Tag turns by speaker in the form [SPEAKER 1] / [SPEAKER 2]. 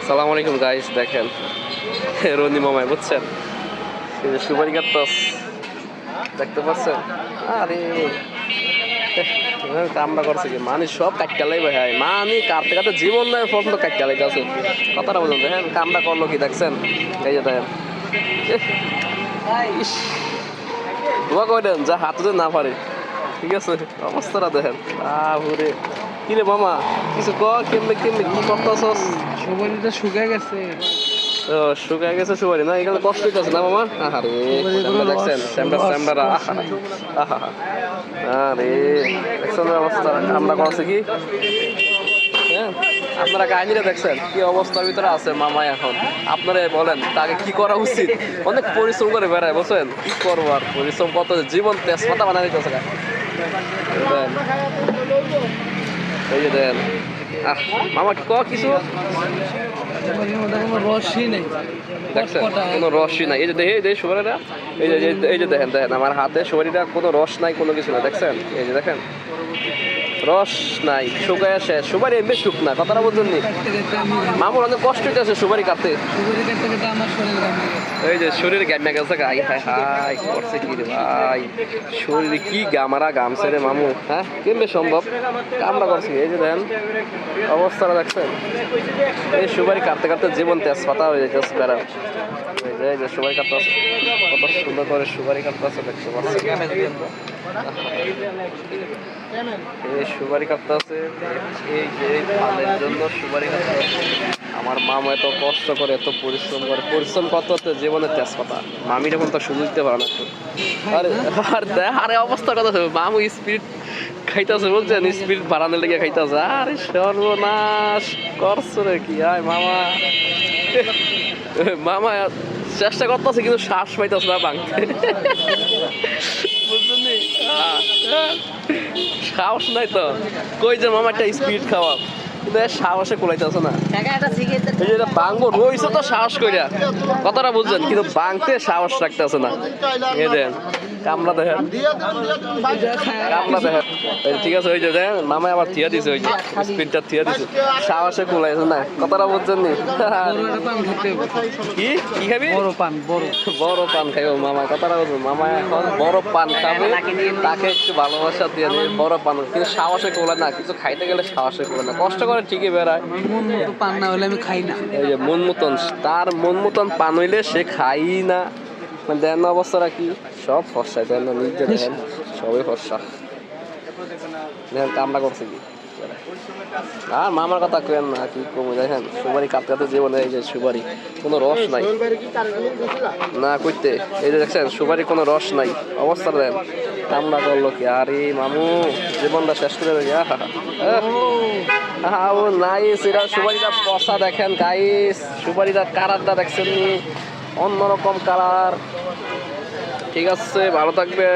[SPEAKER 1] সালাম আলাইকুম গাইস, দেখেন রনি মামায় বুঝছেন, সুপারি গাছ দেখতে পাচ্ছেন। আরে কামড়া করছে কি মানুষ সব কাটকালাই ভাই, মানি কাটতে কাটতে জীবন নয় ফোন তো কাটকালাই আছে কথাটা বলুন। দেখেন কামড়া করলো কি দেখছেন, এই যে দেখেন দোয়া করে দেন যা হাতে না পারে। ঠিক আছে অবস্থাটা দেখেন ঘুরে কি রে মামা কিছু কেমনে কেমনে কি করতেছস?
[SPEAKER 2] সুপারিটা শুকায় গেছে।
[SPEAKER 1] ও শুকায় গেছে সুপারি না, এখানে কষ্ট হইতেছে না মামা? আরে দেখছেন স্যামরা আরে দেখছেন অবস্থা আমরা করছে কি। হ্যাঁ আপনারা কাহিনীটা দেখছেন কি অবস্থার ভিতরে আছে মামা এখন। আপনারা বলেন তাকে কি করা উচিত? অনেক পরিশ্রম করে বেড়ায় বুঝছেন, কি করবো আর পরিশ্রম কত জীবন তেজপাতা বানা দিতেছে। এই যে দেন মামা কিছু
[SPEAKER 2] রসই নেই,
[SPEAKER 1] দেখছেন কোনো রসই নাই। এই যে দেখে সুপারিটা, এই যে দেখেন দেখেন আমার হাতে সুপারিটা কোনো রস নাই, কোনো কিছু না। দেখছেন এই যে দেখেন রস নাই, শুকায় শেষ। সুপারি এমনি শুক না, কথাটা বলছেন নি মামুর অনেক কষ্ট হইতেছে সুপারি কাটতে। এই যে শরীরে গামে গেছে গাই, হাই হাই করছে কি রে ভাই, শরীরে কি গামারা গামছে রে মামু। হ্যাঁ কেমনে সম্ভব কামড়া করছে। এই যে দেখেন অবস্থাটা দেখছেন, এই সুপারি কাটতে কাটতে জীবন তেজপাতা হয়ে যেতেছে বেড়া। এই যে সুপারি কাটতে আছে, কত সুন্দর করে সুপারি কাটতে আছে দেখতে পাচ্ছেন। এই সুপারি কাটতে আছে, এই যে ধানের জন্য সুপারি কাটতে আছে। আমার মামা এত কষ্ট করে এত পরিশ্রম করে, পরিশ্রম করতে জীবনের তেজপাতা। মামি যখন তো শুধু দিতে পারে না। আরে অবস্থা কথা মামু স্পিড খাইতেছে বুঝছেন, স্পিড বাড়ানোর লেগে খাইতেছে। আরে সর্বনাশ করছো রে কি আয় মামা। মামা চেষ্টা করতেছে কিন্তু শ্বাস পাইতেছে না ভাঙতে, বুঝছেন নি? সাহস নাই তো, কই যে মামা একটা স্পিড খাওয়া, কিন্তু সাহসে কোলাইতেছে না। এই যে ভাঙবো রয়েছে তো সাহস কইরা, কথাটা বুঝছেন, কিন্তু ভাঙতে সাহস রাখতেছে না। এই দেন কামড়া দেখেন, কামড়া দেখেন। ঠিক আছে ওই যে দেখেন মামায় আবার থিয়া দিছে, ওই যে স্পিডটা থিয়া দিছে, সাহসে কোলাইছে না। কথাটা বুঝছেন নি? কি কি খাবি? বড় পান খাইব মামা, কথাটা বুঝুন। মামা এখন বড় পান খাবে, তাকে একটু ভালোবাসা দিয়ে দেবে বড় পান, কিন্তু সাহসে কোলায় না, কিছু খাইতে গেলে সাহসে কোলায় না। কষ্ট করে ঠিকই বেড়ায়,
[SPEAKER 2] পান না হলে আমি খাই না। এই
[SPEAKER 1] যে মন মতন, তার মন মতন পান হইলে সে খাই না। মানে দেন অবস্থাটা কি, সব ফর্সা দেন না, নিজে দেখেন সবই ফর্সা। দেখেন কামড়া করছে কি। আর মামার কথা কেন না, কি কমে দেখেন সুপারি কাটতে কাটতে জীবনে এই যে সুপারি কোনো রস নাই না করতে। এই যে দেখছেন সুপারি কোনো রস নাই, অবস্থা দেন কামড়া করলো কি। আরে মামু জীবনটা শেষ করে দেবে। ও নাইস, এটা সুপারিটা পচা দেখেন গাইস, সুপারিটা কালারটা দেখছেন নি, অন্যরকম কালার। ঠিক আছে ভালো থাকবে।